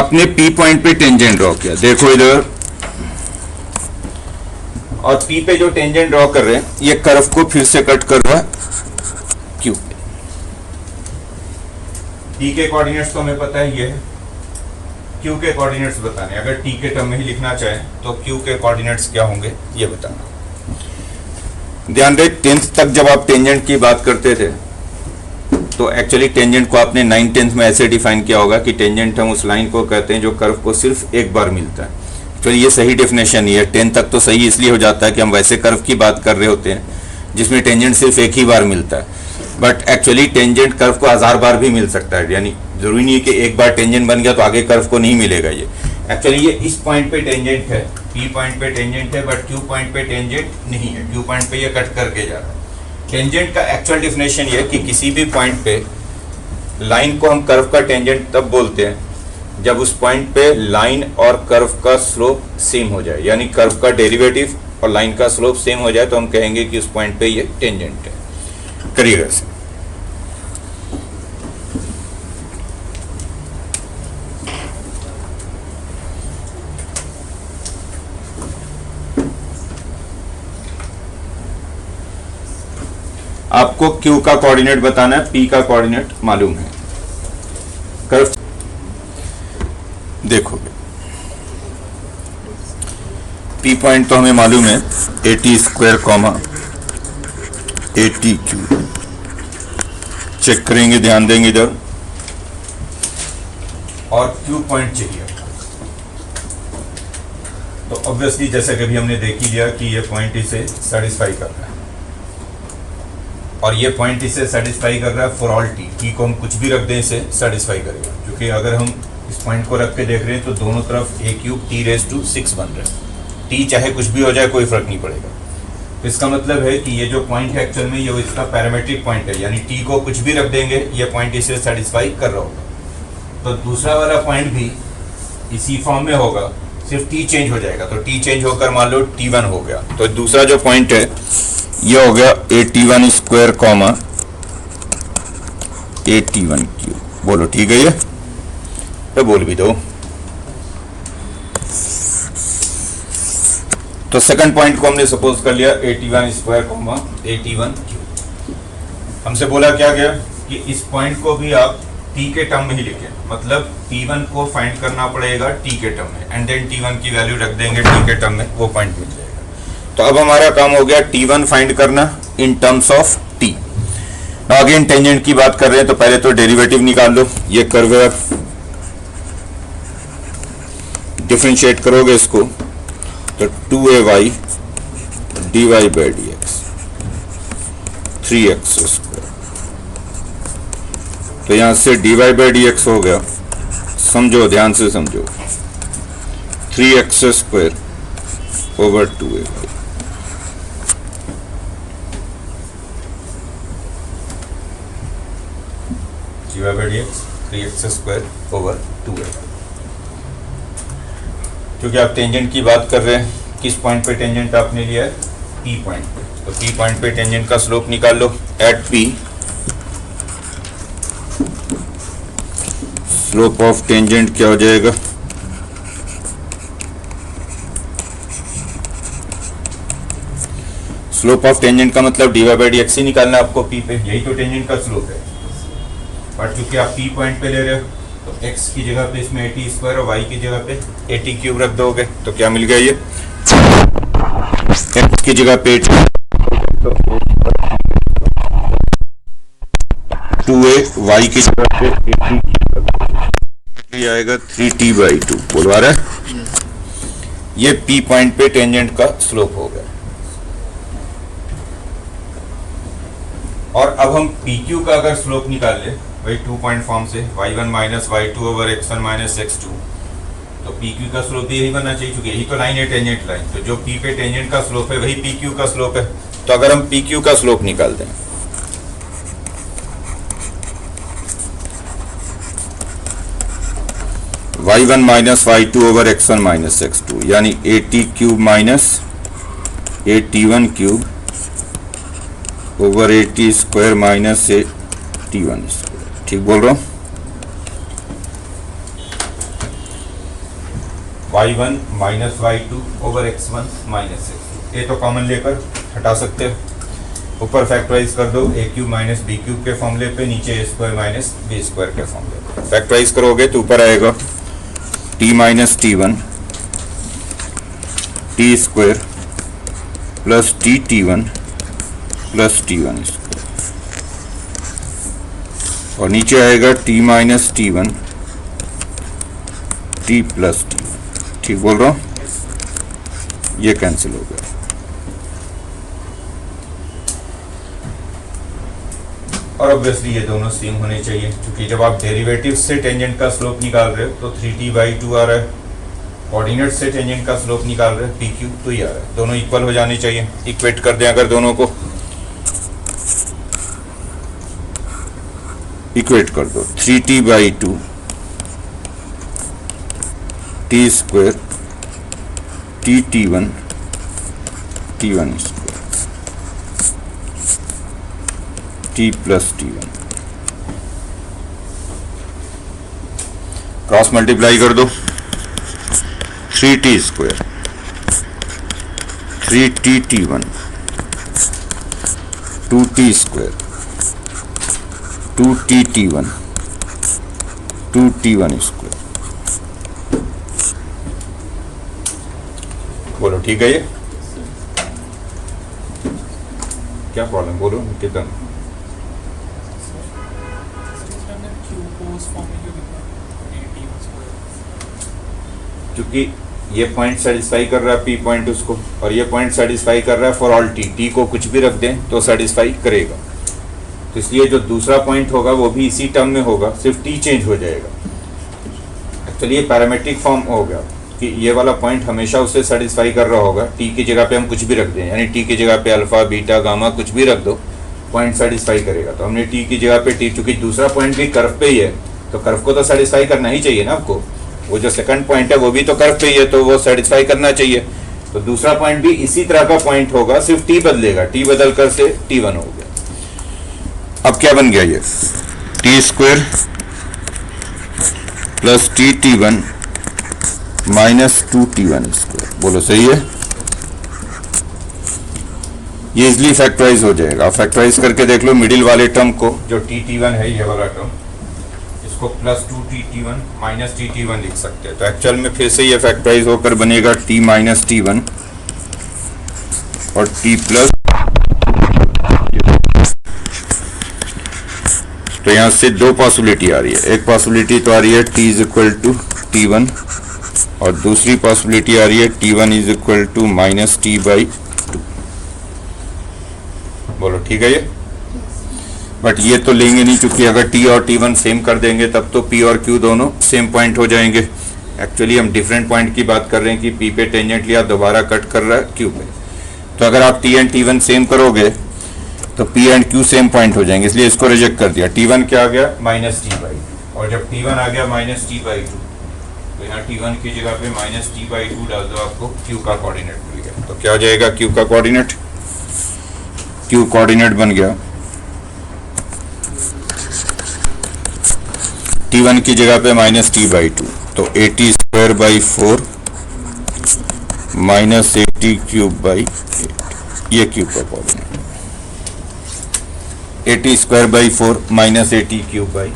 आपने P point पे tangent draw किया, देखो इधर, और पी पे जो टेंजेंट ड्रॉ कर रहे हैं ये कर्व को फिर से कट कर रहा है क्यू पे। टी के कोऑर्डिनेट्स तो हमें पता है ये है, क्यू के कोऑर्डिनेट्स बताने, अगर टी के टर्म में ही लिखना चाहें तो क्यू के कोऑर्डिनेट्स क्या होंगे ये बताना। ध्यान रहे 10th तक जब आप टेंजेंट की बात करते थे तो एक्चुअली टेंजेंट को आपने 9/10 में ऐसे डिफाइन किया होगा कि टेंजेंट हम उस लाइन को कहते हैं जो कर्व को सिर्फ एक बार मिलता है। तो ये सही डेफिनेशन नहीं है, 10 तक तो सही इसलिए हो जाता है कि हम वैसे कर्व की बात कर रहे होते हैं जिसमें टेंजेंट सिर्फ एक ही बार मिलता है, बट एक्चुअली टेंजेंट कर्व को 1000 बार भी मिल सकता है, यानी जरूरी नहीं है कि एक बार टेंजेंट बन गया तो आगे कर्व को नहीं मिलेगा। ये एक्चुअली ये इस पॉइंट पे टेंजेंट है, पी पॉइंट पे टेंजेंट है, बट क्यू पॉइंट पे टेंजेंट नहीं है, क्यू पॉइंट पे ये कट करके जा रहा है। टेंजेंट का एक्चुअल डेफिनेशन ये है कि किसी भी पॉइंट पे लाइन को हम कर्व का टेंजेंट तब बोलते हैं जब उस पॉइंट पे लाइन और कर्व का स्लोप सेम हो जाए, यानी कर्व का डेरिवेटिव और लाइन का स्लोप सेम हो जाए तो हम कहेंगे कि उस पॉइंट पे ये टेंजेंट है। करिएगा ऐसे। आपको Q का कोऑर्डिनेट बताना है, P का कोऑर्डिनेट मालूम है। कर्व देखो, P पॉइंट तो हमें मालूम है, AT² कॉमा ATQ। चेक करेंगे, ध्यान देंगे इधर, और Q पॉइंट चाहिए तो ऑब्वियसली जैसे कि अभी हमने देख ही लिया कि ये पॉइंट इसे सेटिस्फाई कर रहा है और ये पॉइंट इसे सेटिस्फाई कर रहा है फॉर ऑल टी को हम कुछ भी रख दें इसे सेटिस्फाई करेगा, क्योंकि अगर हम इस पॉइंट को रख के देख रहे हैं तो दोनों तरफ a³ t⁻⁶ बन रहा है। टी चाहे कुछ भी हो जाए कोई फर्क नहीं पड़ेगा। तो इसका मतलब है कि ये जो पॉइंट है एक्चुअल में ये इसका पैरामीट्रिक पॉइंट है, यानी टी को कुछ भी रख देंगे ये पॉइंट इसे सेटिस्फाई कर रहा होगा। तो दूसरा वाला पॉइंट भी इसी फॉर्म में होगा, सिर्फ टी चेंज हो जाएगा। तो टी चेंज होकर मान लो T1 हो गया, तो दूसरा जो पॉइंट है ये हो गया AT1² कॉमा AT1Q। बोलो ठीक है ये, तो बोल भी दो। तो सेकंड पॉइंट को हमने सपोज कर लिया AT1² कॉमा AT1Q। हमसे बोला क्या गया कि इस पॉइंट को भी आप T के टर्म में ही लिखें, मतलब T1 को फाइंड करना पड़ेगा T के टर्म में, एंड देन T1 की वैल्यू रख देंगे T के टर्म में, वो पॉइंट मिल जाएगा। तो अब हमारा काम हो गया T1 फाइंड करना in terms of T। Again tangent की बात कर रहे हैं तो पहले तो डेरिवेटिव निकाल लो। ये कर्व है, डिफरेंशिएट करोगे इसको तो 2ay dy/dx 3x²। तो यहां से dy/dx हो गया, समझो ध्यान से समझो, 3x² over 2ay। dy/dx 3x² over 2a। क्योंकि आप टेंजेंट की बात कर रहे हैं, किस पॉइंट पे टेंजेंट आपने लिया है? P पॉइंट पे। तो P पॉइंट पे टेंजेंट का स्लोप निकाल लो। At P slope of tangent क्या हो जाएगा? स्लोप ऑफ टेंजेंट का मतलब dy/dx ही निकालना है आपको P पे, यही तो टेंजेंट का स्लोप है। बट क्योंकि आप P पॉइंट पे ले रहे हो तो x की जगह पे इसमें AT² और y की जगह पे AT³ रख दोगे तो क्या मिल गया? ये x की जगह पे 2a, y की जगह पे AT³ आएगा 3t/2। बोलवा रहा है, ये P पॉइंट पे टेंजेंट का स्लोप हो गया। और अब हम PQ का अगर स्लोप निकाल ले वही 2 पॉइंट फॉर्म से, y1 minus y2 over x1 minus x2, तो PQ का स्लोप भी यही बनना चाहिए, क्योंकि यही तो लाइन है टेंजेंट लाइन। तो जो P पे टेंजेंट का स्लोप है वही PQ का स्लोप है। तो अगर हम PQ का स्लोप निकाल दें, y1 minus y2 over x1 minus x2, यानी AT³ minus AT1³ over AT² minus AT1²। ठीक बोल रहा हूं? y1 minus y2 over x1 minus x2। ये तो कॉमन लेकर हटा सकते हो। ऊपर फैक्टराइज कर दो ए क्यूब माइनस बी क्यूब के फॉर्मूले पे, नीचे ए स्क्वायर माइनस बी स्क्वायर के फॉर्मूले पे। फैक्टराइज करोगे तो ऊपर आएगा T minus T one T square plus T one plus T one square, और नीचे आएगा T minus T one T plus T one. ठीक बोल रहा हूँ? ये कैंसिल हो गया। और ऑब्वियसली ये दोनों सेम होने चाहिए, क्योंकि जब आप डेरिवेटिव से टेंजेंट का स्लोप निकाल रहे हो तो 3t/2 आ रहा है, कोऑर्डिनेट से टेंजेंट का स्लोप निकाल रहे हो pq तो ये आ रहा है। दोनों इक्वल हो जाने चाहिए। इक्वेट कर दें अगर दोनों को, इक्वेट कर दो 3t/2 टी स्क्वायर टी1 स्क्वायर टी प्लस टी1। क्रॉस मल्टीप्लाई कर दो 3t square 3t1 2t square 2t1 2t1 square. बोलो ठीक है? ये क्या प्रॉब्लम? बोलो कितना? क्योंकि ये पॉइंट सेटिस्फाई कर रहा है पी पॉइंट उसको, और ये पॉइंट सेटिस्फाई कर रहा है फॉर ऑल टी को कुछ भी रख दें तो सेटिस्फाई करेगा। तो इसलिए जो दूसरा पॉइंट होगा वो भी इसी टर्म में होगा, सिर्फ टी चेंज हो जाएगा। एक्चुअली ये पैरामेट्रिक फॉर्म हो गया कि ये वाला पॉइंट हमेशा उसे सेटिस्फाई कर रहा होगा। टी की जगह पे हम कुछ भी रख दें, यानी टी की जगह पे अल्फा बीटा गामा कुछ भी रख दो, पॉइंट सेटिस्फाई करेगा। तो हमने टी की जगह पे टी, चूंकि दूसरा पॉइंट भी कर्व पे ही है तो कर्व को तो सेटिस्फाई करना ही चाहिए ना आपको। वो जो सेकंड पॉइंट है वो भी तो कर्व पे ही है, तो वो सेटिस्फाई करना चाहिए। तो दूसरा पॉइंट भी इसी तरह का पॉइंट होगा, सिर्फ टी बदलेगा, टी बदल कर से t1 हो गया। अब क्या बन गया? ये टी स्क्वायर प्लस टी1 माइनस 2t1 स्क्वायर। बोलो सही है? ये इजिली फैक्टराइज हो जाएगा। फैक्टराइज करके देख लो मिडिल वाले टर्म को, जो टी1 है ये वाला टर्म, इसको प्लस 2t1 माइनस टी1 लिख सकते हैं। तो एक्चुअल में फिर से ये फैक्टराइज होकर बनेगा t माइनस t1 और t प्लस। तो यहां से दो पॉसिबिलिटी आ रही है। एक पॉसिबिलिटी तो आ रही है t is equal to t1, और दूसरी पॉसिबिलिटी आ रही है t1 is equal to minus t/2। बोलो ठीक है? ये बट ये तो लेंगे नहीं, क्योंकि अगर t और t1 सेम कर देंगे तब तो p और q दोनों सेम पॉइंट हो जाएंगे। एक्चुअली हम डिफरेंट पॉइंट की बात कर रहे हैं कि p पे टेंजेंट लिया, दोबारा कट कर रहा है q पे। तो अगर आप t एंड t1 सेम करोगे तो p and q same point हो जाएंगे, इसलिए इसको रिजेक्ट कर दिया। t1 क्या आ गया? माइनस t/2, और जब t1 आ गया माइनस t/2 तो यहाँ t1 की जगह पे माइनस t/2 डाल दो, आपको q का कोऑर्डिनेट मिल गया। तो क्या हो जाएगा q का कोऑर्डिनेट? q कोऑर्डिनेट बन गया t1 की जगह पे माइनस t/2, तो 80 square by 4 minus 80 cube by 8। ये क्यूब का coordinate 80 square by 4 minus 80 cube by 8।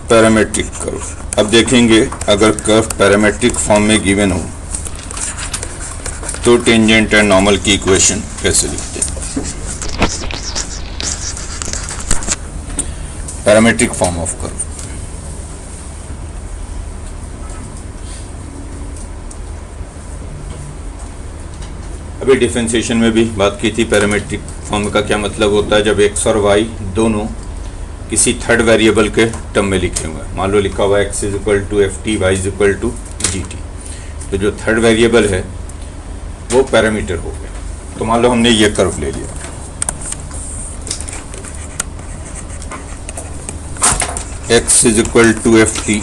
Parametric curve. अब देखेंगे अगर कर्व पैरामेट्रिक फॉर्म में गिवन हो तो टेंजेंट एंड नॉर्मल की इक्वेशन कैसे लिखते हैं। Parametric form of curve. अभी डिफरेंशिएशन में भी बात की थी, पैरामेट्रिक फॉर्म का क्या मतलब होता है। जब एक्स और वाई दोनों किसी थर्ड वेरिएबल के टर्म में लिखे हुए हैं, मान लो लिखा हुआ है x is equal to F T, Y is equal to G T. तो जो थर्ड वेरिएबल है वो पैरामीटर हो गया। तो मान लो हमने ये कर्व ले लिया, x is equal to F T,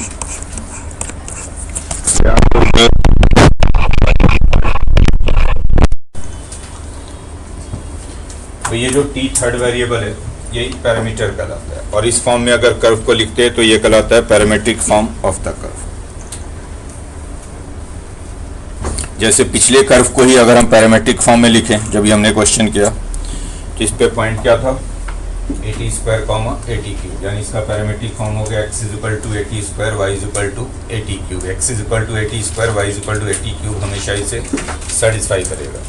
तो ये जो t थर्ड वेरिएबल है यही पैरामीटर कहलाता है, और इस फॉर्म में अगर कर्व को लिखते हैं तो ये कहलाता है parametric form of the curve. जैसे पिछले कर्व को ही अगर हम पैरामीट्रिक फॉर्म में लिखें, जब ये हमने क्वेश्चन किया तो इस पे पॉइंट क्या था, AT square comma AT cube, यानी इसका पैरामीट्रिक फॉर्म हो गया x is equal to AT square y is equal to AT cube. x is equal to AT square y is equal to AT cube हमेशा इसे satisfy करेगा।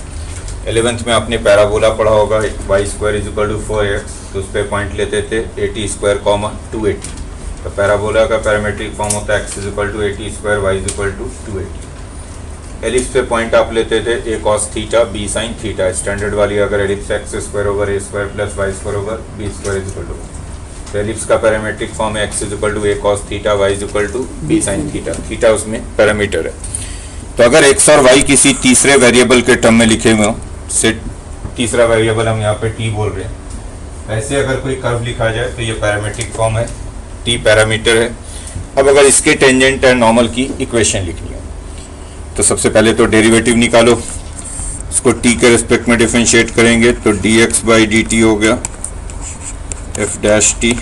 11th में आपने parabola पढ़ा होगा, y square is equal to 4x, तो उस पर पॉइंट लेते थे AT स्क्वायर कॉमा 2AT। तो पैराबोला का पैरामीट्रिक फॉर्म होता है x is equal to AT square y is equal to 2AT। Ellipse पे पॉइंट आप लेते थे a cos theta b sin theta, standard वाली अगर ellipse x square over a square plus y square over b square is equal to, तो ellipse का parametric form है x is equal to a cos theta y is equal to b sin theta, theta उसमें parameter है। तो अगर x और y किसी तीसरे वेरिएबल के टर्म में लिखे हुए हो, से तीसरा वेरिएबल हम यहाँ पे t बोल रहे हैं, ऐसे अगर कोई कर्व लिखा जाए तो ये पैरामीट्रिक फॉर्म है, t पैरामीटर है। अब अगर इसके टेंजेंट एंड नॉर्मल की इक्वेशन लिखनी है तो सबसे पहले तो डेरिवेटिव निकालो, इसको t के रिस्पेक्ट में डिफरेंशिएट करेंगे तो dx बाई dt हो गया f डैश t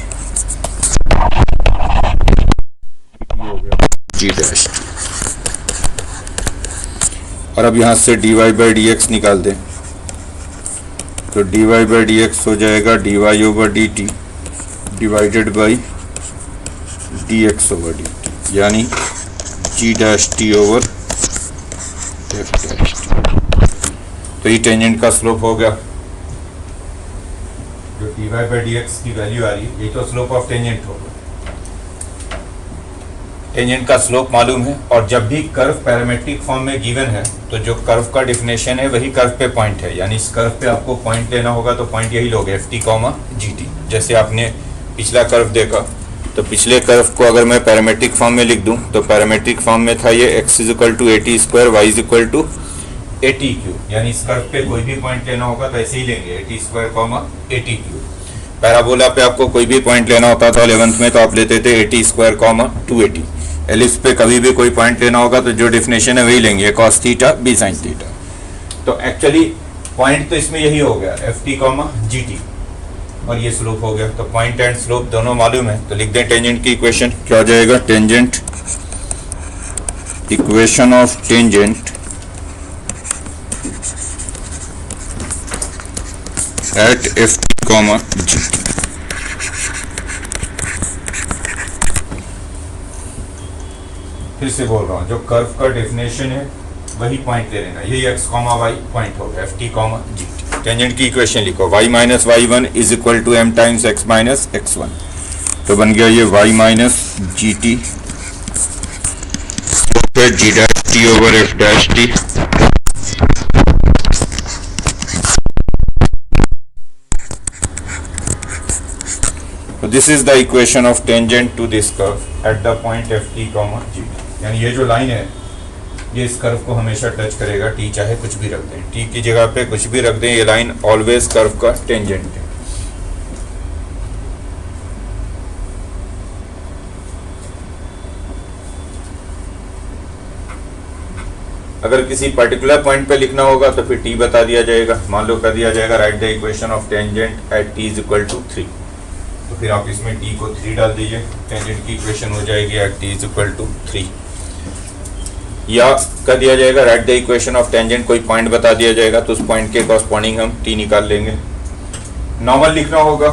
हो गया g डैश t। और अब यहाँ से dy बाई dx निकाल दें तो dy बाई dx हो जाएगा dy over dt divided by dx over dt, यानी g dash t over f dash t। तो ये टेंजेंट का स्लोप हो गया, जो dy बाई dx की वैल्यू आ रही है, ये तो स्लोप ऑफ टेंजेंट होगा। टेंजेंट का स्लोप मालूम है, और जब भी कर्व पैरामीट्रिक फॉर्म में गिवन है तो जो कर्व का डिफिनेशन है वही कर्व पे पॉइंट है, यानी इस कर्व पे आपको पॉइंट लेना होगा तो पॉइंट यही लोगे ft कॉमा gt। जैसे आपने पिछला कर्व देखा, तो पिछले कर्व को अगर मैं पैरामीट्रिक फॉर्म में लिख दूं तो पैरामीट्रिक फॉर्म में था ये x is equal to AT square y is equal to AT cube, यानी इस कर्व पे कोई भी पॉइंट लेना होगा तो ऐसे ही लेंगे AT square comma AT cube. Parabola पे आपको कोई भी पॉइंट लेना होता था 11th में तो आप लेते थे AT square comma 2AT। Ellipse पे कभी भी कोई पॉइंट लेना होगा तो जो डिफिनेशन है वही लेंगे, cos theta b sin theta. तो एक्चुअली पॉइंट तो इसमें यही हो गया ft कॉमा gt, और ये स्लोप हो गया। तो पॉइंट एंड स्लोप दोनों मालूम है, तो लिख दें टेंजेंट की इक्वेशन। क्या हो जाएगा, tangent equation of tangent eight ft comma gt। फिर से बोल रहा हूँ, जो कर्व का डेफिनेशन है वही पॉइंट ले लेना, यही x कॉमा y पॉइंट हो गया ft कॉमा gt। टेंजेंट की इक्वेशन लिखो, y minus y1 is equal to m times x minus x1, तो बन गया ये y minus G T G dash T over f dash T. So this is the equation of tangent to this curve at the point ft, g। यानी ये जो line है ये इस कर्व को हमेशा टच करेगा, t चाहे कुछ भी रख दें, t की जगह पे कुछ भी रख दें, ये लाइन ऑलवेज कर्व का टेंजेंट है। अगर किसी पर्टिकुलर पॉइंट पे लिखना होगा तो फिर t बता दिया जाएगा, मान लो कर दिया जाएगा write the equation of tangent at t is equal to 3, तो फिर आप इसमें t को 3 डाल दीजिए, टेंजेंट की इक्वेशन हो जाएगी at t is equal to 3। या कर दिया जाएगा write the equation of tangent, कोई पॉइंट बता दिया जाएगा तो उस पॉइंट के कॉरस्पॉन्डिंग हम t निकाल लेंगे। नॉर्मल लिखना होगा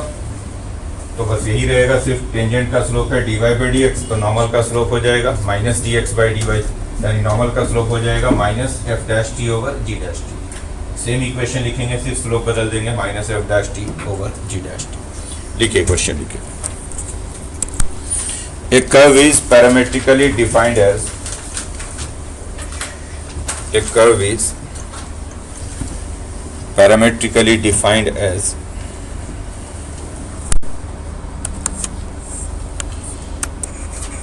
तो बस यही रहेगा, सिर्फ टेंजेंट का स्लोप है dy बाई dx, तो नॉर्मल का स्लोप हो जाएगा माइनस dx बाई dy, यानी नॉर्मल का स्लोप हो जाएगा minus f dash t over g dash t। Same equation लिखेंगे, सिर्फ स्लोप बदल देंगे, minus f dash t over g dash t। लिखिए क्वेश्चन लिखिए। A curve is parametrically defined as a curve is parametrically defined as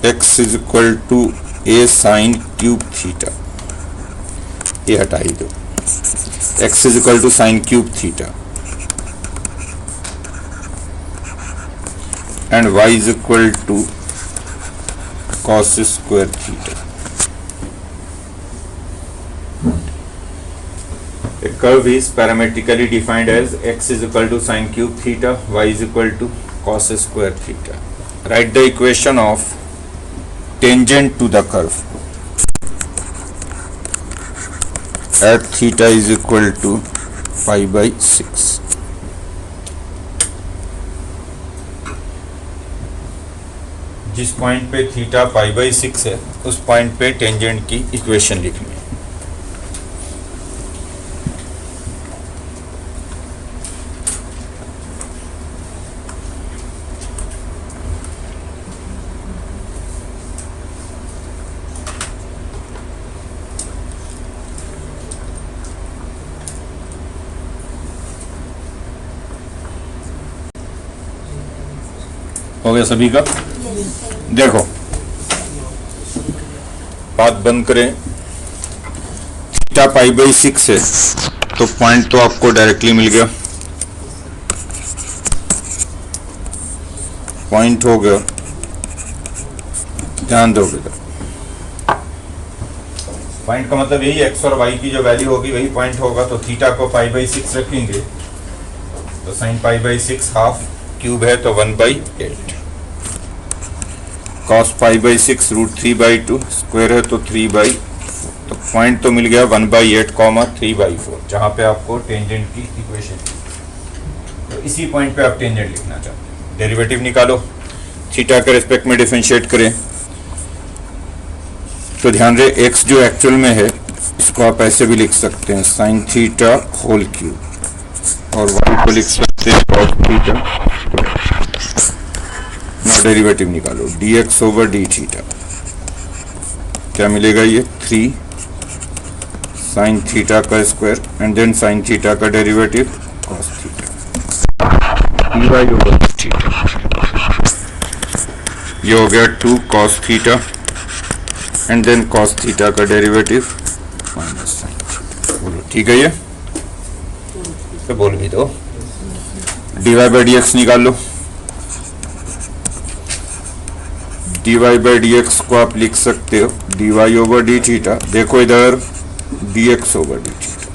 x is equal to a sin cube theta। ये हटा ही दो, x is equal to sine cube theta and y is equal to cos square theta. A curve is parametrically defined as x is equal to sin cube theta, y is equal to cos square theta. Write the equation of tangent to the curve at theta is equal to pi by 6. जिस point पे theta pi by 6 है उस point पे tangent की equation लिखनी है। हो गया सभी का? देखो बात बंद करें, थीटा पाई बाई 6 है तो पॉइंट तो आपको डायरेक्टली मिल गया, पॉइंट हो गया, ध्यान दोगे पॉइंट का मतलब यही एक्स और वाई की जो वैल्यू होगी वही पॉइंट होगा। तो थीटा को पाई बाई 6 रखेंगे तो sine pi by 6 half cube है तो 1/8, cos पाई बाई 6 √3/2 स्क्वायर है तो 3/4, तो पॉइंट तो मिल गया 1/8 3/4, जहां पे आपको टेंजेंट की इक्वेशन, तो इसी पॉइंट पे आप टेंजेंट लिखना चाहते हैं। डेरिवेटिव निकालो, थीटा के रिस्पेक्ट में डिफरेंशिएट करें तो ध्यान रहे x जो एक्चुअल में है इसको आप ऐसे भी लिख सकते हैं साइन थीटा होल क्यूब और y को लिख सकते हैं cos थीटा। ना डेरिवेटिव निकालो, dx ओवर डी थीटा क्या मिलेगा, ये 3 साइन थीटा का square and then sine theta का derivative cos theta dy over theta, ये हो गया 2 cos theta and then cos theta का डेरिवेटिव माइनस साइन। बोलो ठीक है, ये तो बोल भी दो। dy बाई डी एक्स निकाल लो, dy बाई डी एक्स को आप लिख सकते हो dy ओवर डी थीटा, देखो इधर dx over D theta,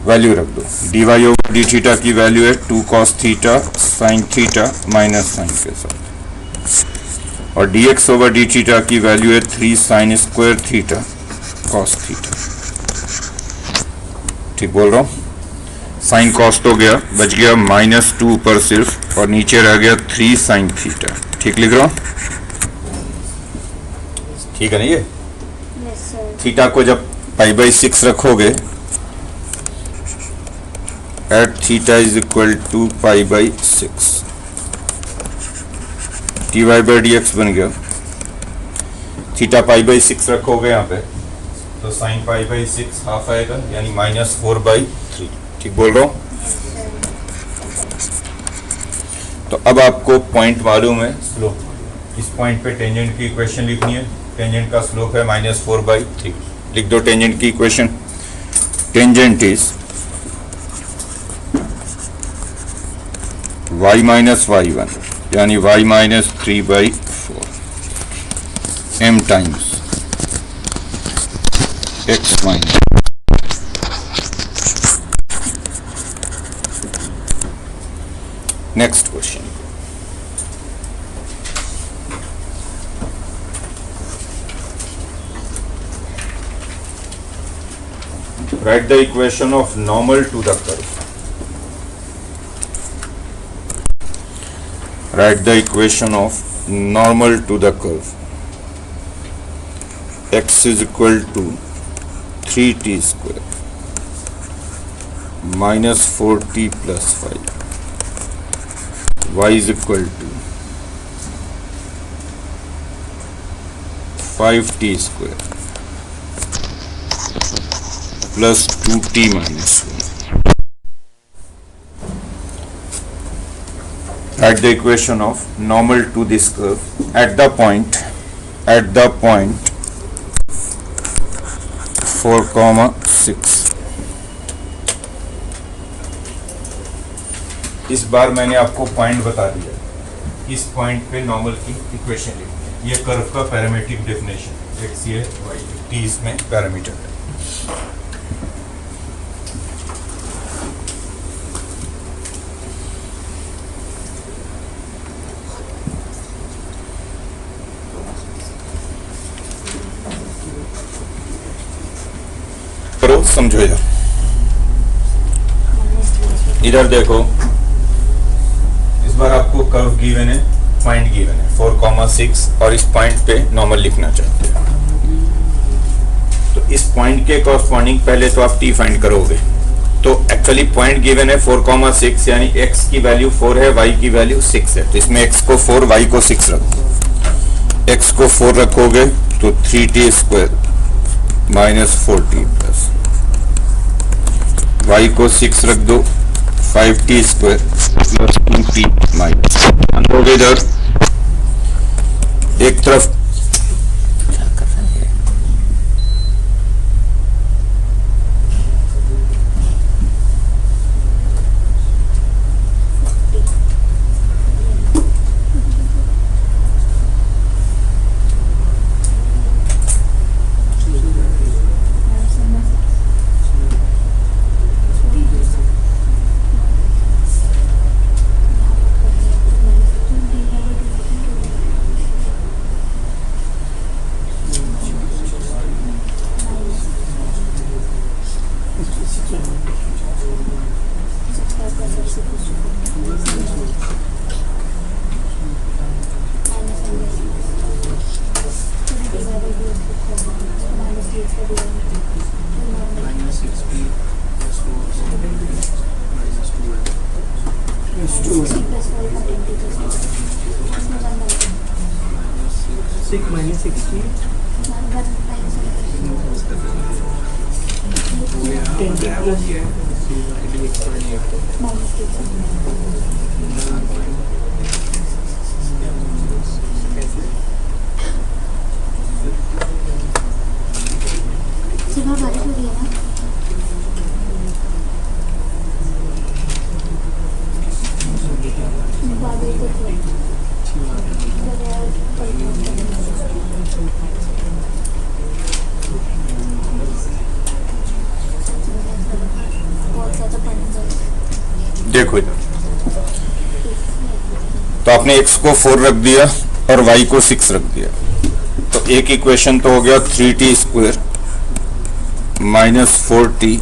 value रख दो, dy ओवर डी थीटा की वैल्यू है 2 cos theta sine theta minus sine के साथ, और dx ओवर डी थीटा की वैल्यू है 3 sine square theta cos theta. ठीक बोल रहा हूं, साइन कॉस तो गया, बच गया -2 ऊपर सिर्फ, और नीचे रह गया 3 साइन थीटा। ठीक लिख रहा हूं, ठीक है ना? ये थीटा को जब पाई बाई 6 रखोगे at theta is equal to pi by 6, dy by D X बन गया, थीटा पाई बाई 6 रखोगे यहाँ पे तो साइन पाई बाई 6 हाफ आएगा यानी -4/3। ठीक बोल रहा हूँ? तो अब आपको पॉइंट मालूम है, स्लोप, इस पॉइंट पे टेंजेंट की इक्वेशन लिखनी है, टेंजेंट का स्लोप है -4/3। लिख दो टेंजेंट की equation, tangent is y minus y1 यानी y minus 3/4 m times x minus. Next question, write the equation of normal to the curve. Write the equation of normal to the curve. X is equal to 3t square minus 4t plus 5. Y is equal to 5t square plus 2t minus 1. Write the equation of normal to this curve at the point 4,6। इस बार मैंने आपको point बता दिया, इस point पे normal की equation लिखनी है। ये कर्व का पैरामीट्रिक डेफिनेशन, एक्स ये वाई टी इसमें पैरामीटर है। करो, समझो इधर देखो, इस बार आपको कर्व गिवन है, पॉइंट गिवन है 4,6 और इस पॉइंट पे नॉर्मल लिखना चाहते हैं। तो इस पॉइंट के कॉरस्पॉन्डिंग पहले तो आप टी फाइंड करोगे। तो एक्चुअली पॉइंट गिवन है 4,6, यानी x की वैल्यू 4 है, y की वैल्यू 6 है। तो इसमें x को 4, y को 6 रखो। x को 4 रखोगे तो 3t square minus 4t plus, y को 6 रख दो 5t square plus 2t minus. इधर एक तरफ देखो इधर, तो आपने x को 4 रख दिया और y को 6 रख दिया। तो एक इक्वेशन तो हो गया 3t square minus 4t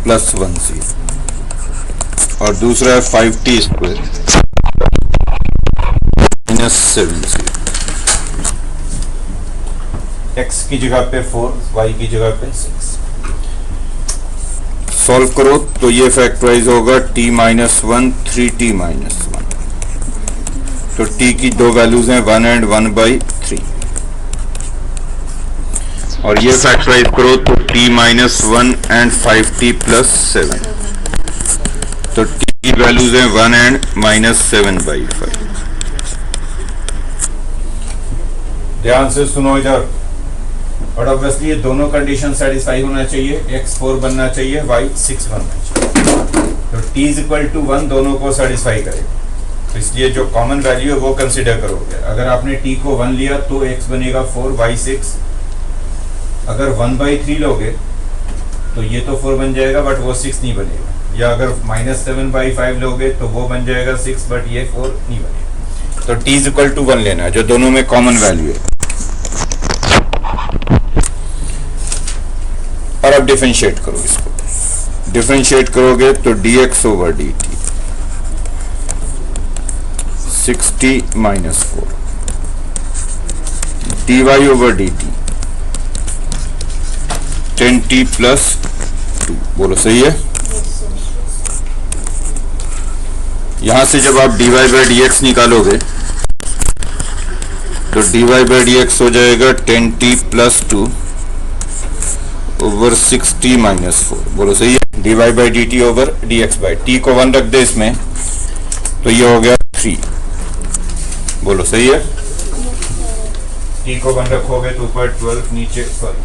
plus 1c, और दूसरा है 5t square minus 7c। x की जगह पे 4, y की जगह पे 6। सॉल्व करो तो ये फैक्टराइज होगा t माइनस 1 3t माइनस 1। तो t की दो वैल्यूज हैं 1 एंड 1/3, और ये फैक्टराइज करो तो t minus 1 and 5t plus 7। तो t की वैल्यूज हैं 1 एंड माइनस 7/5। ध्यान से सुनो इधर, और ऑब्वियसली ये दोनों कंडीशन सेटिस्फाई होना चाहिए, x 4 बनना चाहिए, y 6 बनना चाहिए। तो t इज इक्वल टू 1 दोनों को सेटिस्फाई करेगा। तो इसलिए जो कॉमन वैल्यू है वो कंसिडर करोगे। अगर आपने t को 1 लिया तो x बनेगा 4, y 6। अगर 1/3 लोगे तो ये तो 4 बन जाएगा बट वो 6 नहीं बनेगा, या अगर माइनस 7/5 लोगे तो वो बन जाएगा 6 बट ये 4 नहीं बनेगा। तो t इज इक्वल टू 1 लेना है जो दोनों में कॉमन वैल्यू है। और अब डिफरेंशिएट करो इसको, डिफरेंशिएट करोगे तो dx over dt 60 minus 4, dy over dt 10t plus 2। बोलो सही है। यहां से जब आप dy बाई dx निकालोगे तो dy बाई dx हो जाएगा 10t plus 2 over 6t minus 4। बोलो सही है। dy by D T over D x by t को 1 रख दे इसमें तो ये हो गया 3। बोलो सही है। t को 1 रखोगे तो ऊपर 12, नीचे 6।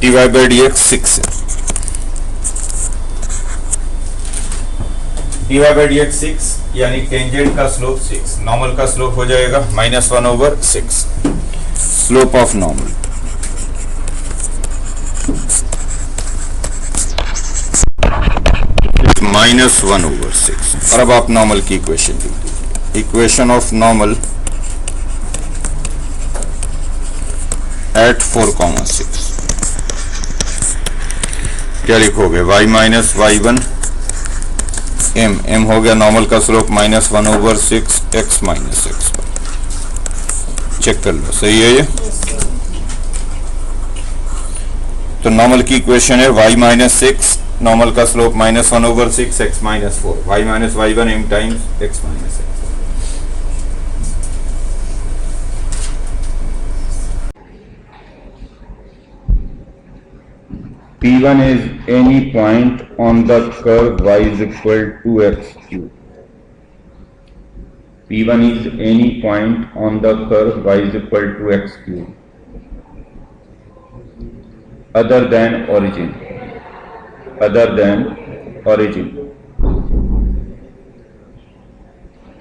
डिवाइड बाई डी एक्स 6 है, डिवाइड बाई डी एक्स 6 यानी टेंजेंट का स्लोप 6, नॉर्मल का स्लोप हो जाएगा -1/6, स्लोप ऑफ नॉर्मल -1/6। और अब आप नॉर्मल की इक्वेशन लिखिए, इक्वेशन ऑफ नॉर्मल एट 4,6 क्या लिखोगे? y माइनस y1 m हो गया नॉर्मल का slope -1/6 x minus x। Check कर लो सही है ये। तो नॉर्मल की इक्वेशन है y माइनस 6, नॉर्मल का slope -1/6 x minus 4, y minus y1 m times x minus x। P1 is any point on the curve y is equal to x cube. P1 is any point on the curve y is equal to x cube other than origin.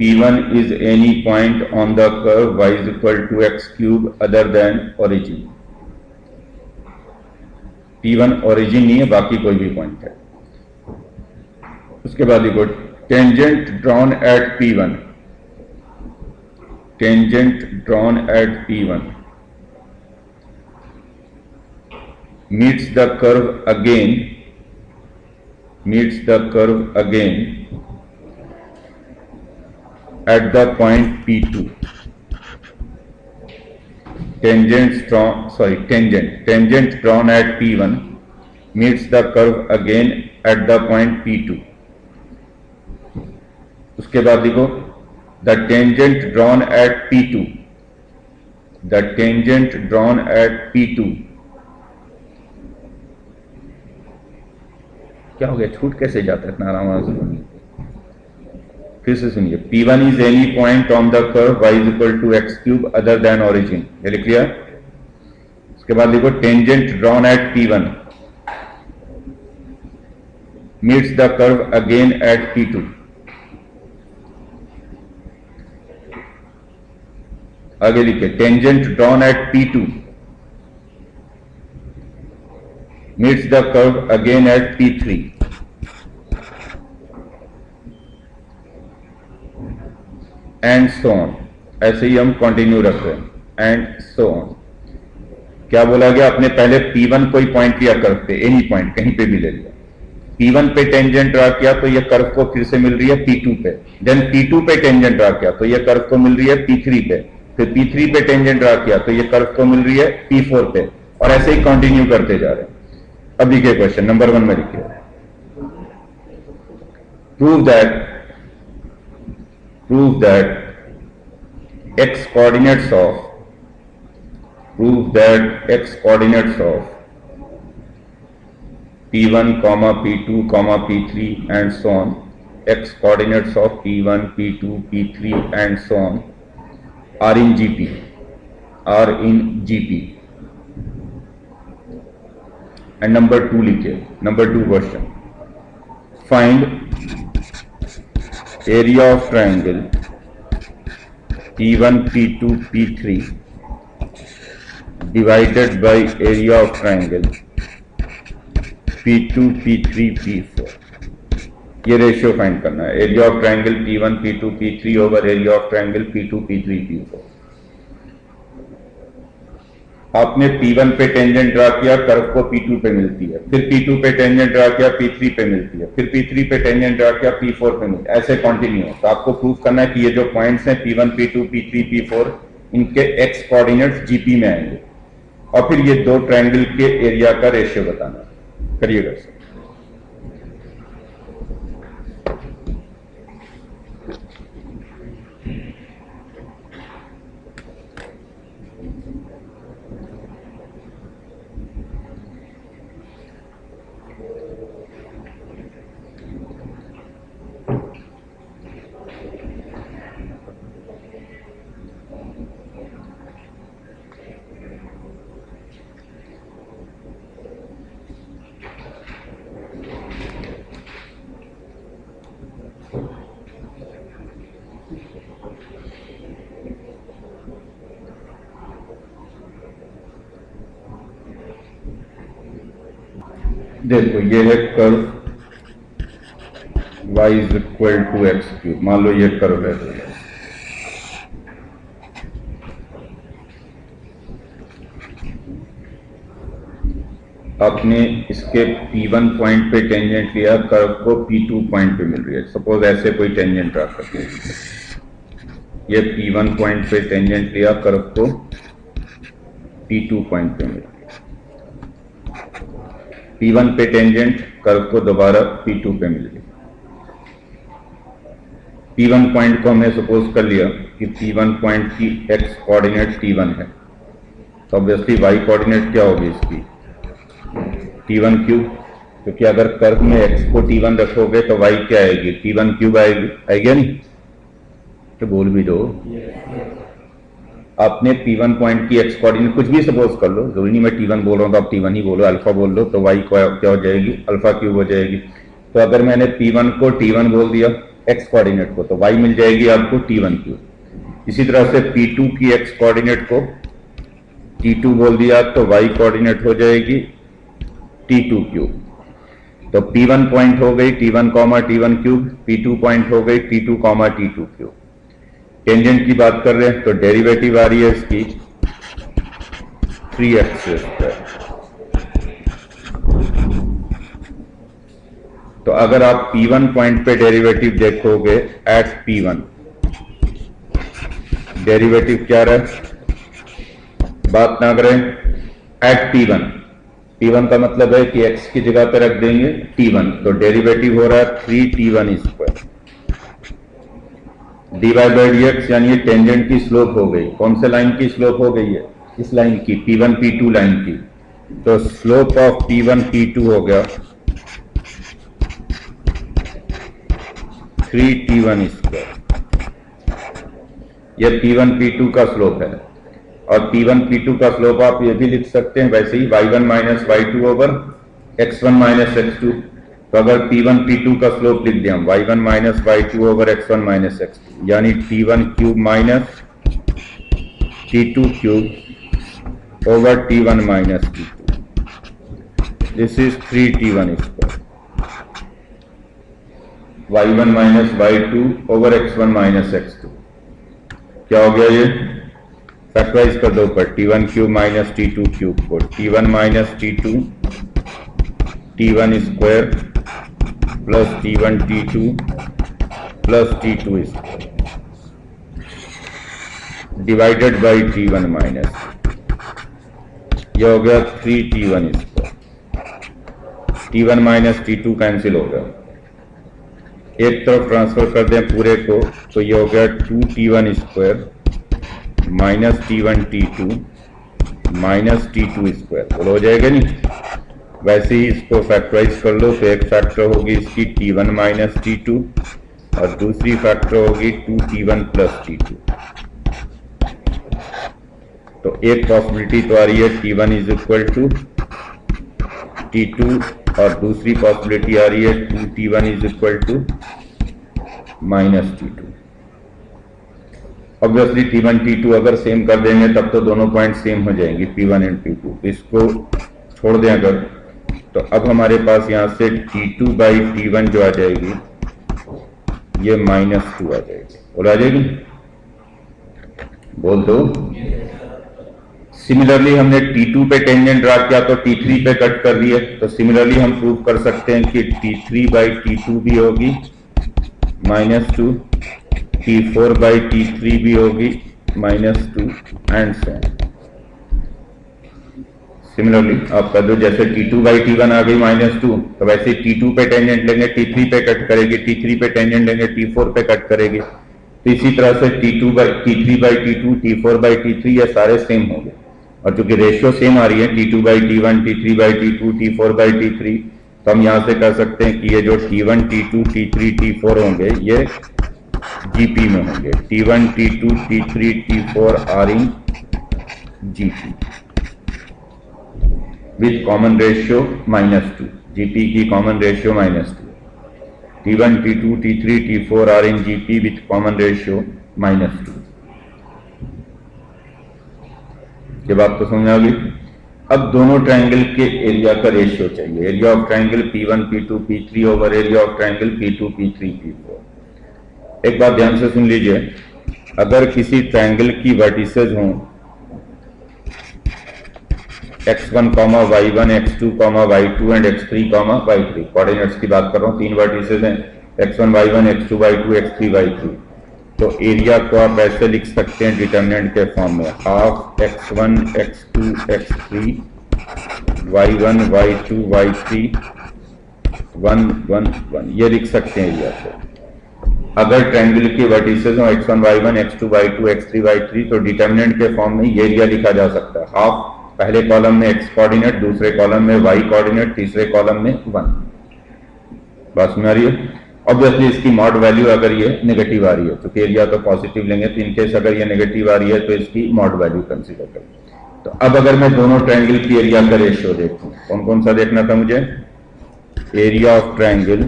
P1 is any point on the curve y is equal to x cube other than origin. P1 origin नहीं है, बाकी कोई भी point है। उसके बाद देखो tangent drawn at P1, tangent drawn at P1 meets the curve again at the point P2. Tangent drawn at P1 meets the curve again at the point P2. उसके बाद देखो the tangent drawn at P2 क्या हो गया? छूट कैसे जाता है इतना आराम से? फिर से सुनिए, P1 is any point on the curve y is equal to x cube other than origin, ये लिख लिया। उसके बाद देखो tangent drawn at P1 meets the curve again at P2। आगे लिखिए tangent drawn at P2 meets the curve again at P3। And so on, ऐसे ही हम कंटिन्यू रख रहे हैं एंड सो ऑन। क्या बोला गया? आपने पहले P1 कोई पॉइंट लिया कर्व पे, एनी पॉइंट कहीं पे भी ले लिया, P1 पे टेंजेंट ड्रा किया तो ये कर्व को फिर से मिल रही है P2 पे, देन P2 पे टेंजेंट ड्रा किया तो ये कर्व को मिल रही है P3 पे, फिर P3 पे टेंजेंट ड्रा किया तो ये कर्व को मिल रही है P4 पे, और ऐसे ही कंटिन्यू करते जा रहे हैं। अब देखिए क्वेश्चन नंबर 1 में लिखिए, prove that x coordinates of P1, P2, P3 and so on, x coordinates of P1, P2, P3 and so on are in GP. And number 2 लिखिए, number 2 question, find area of triangle P1, P2, P3 divided by area of triangle P2, P3, P4। ये ratio find करना है, area of triangle P1, P2, P3 over area of triangle P2, P3, P4। आपने P1 पे tangent draw किया, curve को P2 पे मिलती है, फिर P2 पे टेंजेंट ड्रा किया, P3 पे मिलती है, फिर P3 पे टेंजेंट ड्रा किया, P4 पे मिलती है, ऐसे कंटिन्यू। तो आपको प्रूव करना है कि ये जो पॉइंट्स हैं P1, P2, P3, P4 इनके x कोऑर्डिनेट्स GP में आएंगे, और फिर ये दो ट्रायंगल के एरिया का रेशियो बताना है। करिएगा सर। देखो ये है curve y is equal to X cube, मान लो ये कर्व है। आपने इसके P1 पॉइंट पे टेंजेंट लिया, कर्व को P2 पॉइंट पे मिल रही है। सपोज ऐसे कोई टेंजेंट ड्रा करते हैं, ये P1 पॉइंट पे टेंजेंट लिया, कर्व को P2 पॉइंट पे मिल रही है। P1 पे टेंजेंट, कर्व को दोबारा P2 पे मिल रही है। P1 पॉइंट को हमने सपोज कर लिया कि P1 पॉइंट की x कोऑर्डिनेट T1 है, तो ऑब्वियसली y कोऑर्डिनेट क्या होगी इसकी, T1 क्यूब, क्योंकि अगर कर्व में x को T1 रखोगे तो y क्या आएगी, T1 क्यूब आएगी नहीं, तो बोल भी दो। आपने P1 पॉइंट की x कोऑर्डिनेट कुछ भी सपोज कर लो, जरूरी नहीं मैं T1 बोल रहा हूं तो आप T1 ही बोलो, अल्फा बोल लो, तो y क्या हो जाएगी, अल्फा क्यूब हो जाएगी। तो अगर मैंने P1 को T1 बोल दिया x कोऑर्डिनेट को, तो y मिल जाएगी आपको T1 क्यूब। इसी तरह से P2 की x कोऑर्डिनेट को T2 बोल दिया तो y कोऑर्डिनेट हो जाएगी T2 क्यूब। तो P1 पॉइंट हो गई T1 T1 cube, P2 point हो गई T2 T2 क्यूब। टेंजेंट की बात कर रहे हैं तो डेरिवेटिव आ रही है इसकी 3x²। तो अगर आप P1 पॉइंट पे डेरिवेटिव देखोगे एट P1, डेरिवेटिव क्या रहा, बात ना करें, एट P1 का मतलब है कि x की जगह पे रख देंगे T1, तो डेरिवेटिव हो रहा है 3T1²। dy बाई dx, यानी ये टेंजेंट की स्लोप हो गई। कौन से लाइन की स्लोप हो गई है, इस लाइन की, P1 P2 लाइन की। तो स्लोप ऑफ P1 P2 हो गया 3T1²। यह P1 P2 का स्लोप है, और P1 P2 का स्लोप आप ये भी लिख सकते हैं वैसे ही, y1 minus y2 over x1 minus x2। तो अगर P1 P2 का स्लोप लिख दिया y1 minus y2 over x1 minus x2, यानी T1 cube minus T2 cube over T1 minus T2। This is 3T1²। y1 minus y2 over x1 minus x2 क्या हो गया, ये फैक्टराइज कर दो ऊपर, T1 cube minus T2 cube को T1 minus T2 T1² plus T1 T2 plus T2² divided by T1 minus, यह हो गया 3T1²। T1 minus T2 cancel हो गया, एक तरफ ट्रांसफर कर दें पूरे को, तो यह हो गया 2T1² minus T1 T2 minus T2², बोलो हो जाएगा नहीं। वैसे ही इसको फैक्टराइज कर लो, तो एक फैक्टर होगी इसकी T1 माइनस T2 और दूसरी फैक्टर होगी 2T1 प्लस T2। तो एक पॉसिबिलिटी तो आ रही है T1 is equal to T2, और दूसरी पॉसिबिलिटी आ रही है 2T1 is equal to minus T2। Obviously T1 T2 अगर सेम कर देंगे तब तो दोनों पॉइंट सेम हो जाएंगे P1 एंड P2। इसको छोड़ दें अगर, तो अब हमारे पास यहां से T2 बाई T1 जो आ जाएगी ये -2 आ जाएगी, और आ जाएगी, बोल दो। सिमिलरली हमने T2 पे टेंजेंट ड्रा किया तो T3 पे कट कर दिए, तो सिमिलरली हम प्रूव कर सकते हैं कि T3 बाई T2 भी होगी -2, T4 बाई T3 भी होगी -2 एंड सो ऑन। सिमिलरली आप कर दो, जैसे T2 बाई T1 आ गई -2, तो वैसे T2 पे टेंजेंट लेंगे T3 पे कट करेगी, T3 पे टेंजेंट लेंगे T4 पे कट करेगी। तो इसी तरह से T3 by T2, T4 by T3 ये सारे सेम होंगे, और चूंकि रेशियो सेम आ रही है T2 by T1, T3 by T2, T4 by T3, तो हम यहां से कर सकते हैं कि ये जो T1, T2, T3, T4 होंगे ये GP में होंगे। T1, T2, T3, T4 are in GP with common ratio -2, GP की common ratio -2। T1, T2, T3, T4 are in GP with common ratio -2। ये बात तो समझ आ गई। अब दोनों ट्रायंगल के एरिया का रेशियो चाहिए, area of triangle P1 P2 P3 over area of triangle P2 P3 P4। एक बात ध्यान से सुन लीजिए, अगर किसी ट्रायंगल की वर्टिसेज हों x1, y1, x2, y2 and x3, y3, coordinates की बात कर रहा हूं, तीन वर्टिसेज हैं x1, y1, x2, y2, x3, y3, तो एरिया को आप ऐसे लिख सकते हैं डिटरमिनेंट के फॉर्म में, half x1, x2, x3, y1, y2, y3, 1, 1, 1, ये लिख सकते हैं एरिया को। अगर ट्रायंगल की वर्टिसेज हो x1, y1, x2, y2, x3, y3, तो डिटरमिनेंट के फॉर्म में ये एरिया लिखा जा सकता है, हाफ पहले कॉलम में x कोऑर्डिनेट, दूसरे कॉलम में y कोऑर्डिनेट, तीसरे कॉलम में 1। बात समझ आ रही है? ऑब्वियसली इसकी मॉड वैल्यू अगर ये नेगेटिव आ रही है, तो एरिया तो पॉजिटिव लेंगे, तो इनकेस अगर ये नेगेटिव आ रही है तो इसकी मॉड वैल्यू कंसीडर करें। तो अब अगर मैं दोनों ट्रायंगल की एरिया का रेशियो देखूं, कौन कौन सा देखना था मुझे? Area of triangle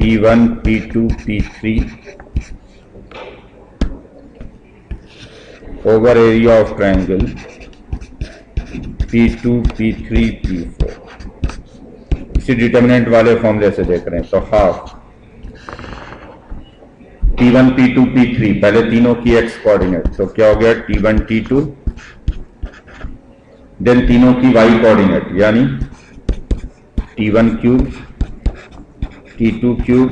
P1 P2 P3 over area of triangle P2 P3 P4। इसी डिटरमिनेंट वाले फॉर्मूले से देख रहे हैं, तो हाफ T1 P2 P3, पहले तीनों की x कोऑर्डिनेट, तो क्या हो गया T1 T2, देन तीनों की y कोऑर्डिनेट यानी T1 cube, T2 cube,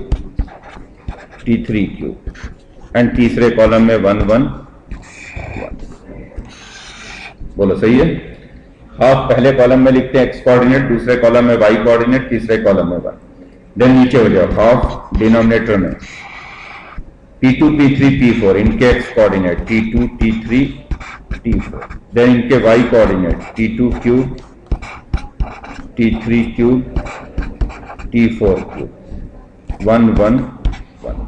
T3 cube, and तीसरे कॉलम में 1, 1, 1। बोलो सही है? हाफ पहले कॉलम में लिखते हैं x कोऑर्डिनेट, दूसरे कॉलम में y कोऑर्डिनेट, तीसरे कॉलम में 1, देन नीचे हो जाओ हाफ डिनोमिनेटर में P2 P3 P4, इनके x coordinate T2 T3 T4, then इनके y coordinate T2 cube, T3 cube, T4 cube, 1, 1, 1।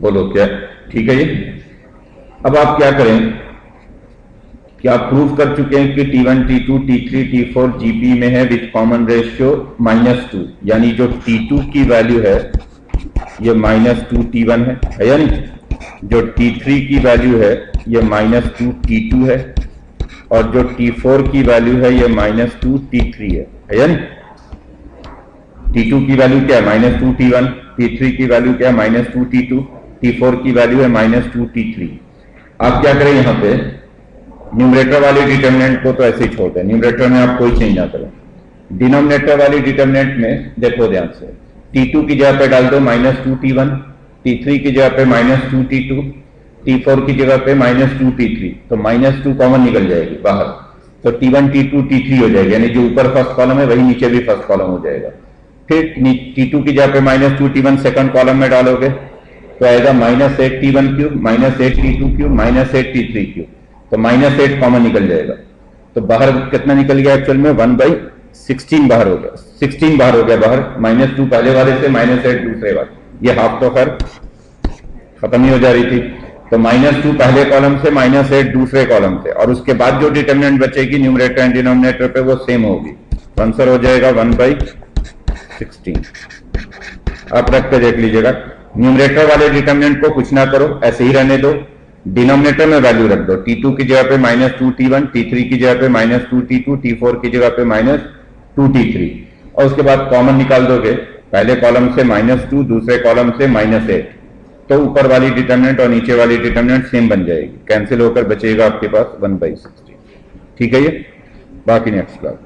बोलो क्या ठीक है ये? अब आप क्या करें कि आप प्रूव कर चुके हैं कि T1 T2 T3 T4 GP में है विथ कॉमन रेशियो -2, यानी जो T2 की वैल्यू है ये -2 T1 है या नहीं? जो T3 की वैल्यू है ये -2 T2 है, और जो T4 की वैल्यू है ये -2 T3 है या नहीं? T2 की वैल्यू क्या है? -2 T1, T3 की वैल्यू क्या है? -2 T2, T4 की वैल्यू है -2 T3। आप क्या करें, यहां पे न्यूमरेटर वाले डिटरमिनेंट को तो ऐसे ही छोड़ दें, न्यूमरेटर में आप कोई चेंज ना करें। डिनोमिनेटर वाली डिटरमिनेंट में देखो ध्यान से, T2 की जगह पे डाल दो -2 T1, T3 की जगह पे -2 T2, T4 की जगह पे -2 T3, तो -2 कॉमन निकल जाएगी बाहर, तो T1 T2 T3 हो जाएगी, यानी जो ऊपर फर्स्ट कॉलम है वही नीचे भी फर्स्ट कॉलम हो जाएगा। फिर T2 की जगह पे -2 T1 सेकंड कॉलम में डालोगे तो आएगा -8 T1 cube, -8 T2 cube, -8 T3 cube, तो -8 कॉमन निकल जाएगा। तो बाहर कितना निकल गया एक्चुअल में? 1/16 बाहर हो गया, 16 बाहर हो गया बाहर, -2 पहले वाले से, -8 दूसरे वाले, ये हाफ तो खैर खत्म ही हो जा रही थी। तो -2 पहले कॉलम से, -8 दूसरे कॉलम से, और उसके बाद जो डिटरमिनेंट बचेगी न्यूमरेटर एंड डिनोमिनेटर पे वो सेम होगी, आंसर हो जाएगा 1/16। आप रख के देख लीजिएगा, न्यूमरेटर वाले डिटरमिनेंट को कुछ ना करो, ऐसे ही रहने दो, डिनोमिनेटर में वैल्यू रख दो, T2 की जगह पे -2 T1, T3 की जगह पे -2 T2, T4 की जगह पे -2 T3, और उसके बाद कॉमन निकाल दोगे, पहले कॉलम से -2, दूसरे कॉलम से -8, तो ऊपर वाली डिटरमिनेंट और नीचे वाली डिटरमिनेंट सेम बन जाएगी, कैंसिल होकर बचेगा आपके पास 1/16। ठीक है ये? बाकी नेक्स्ट क्लास।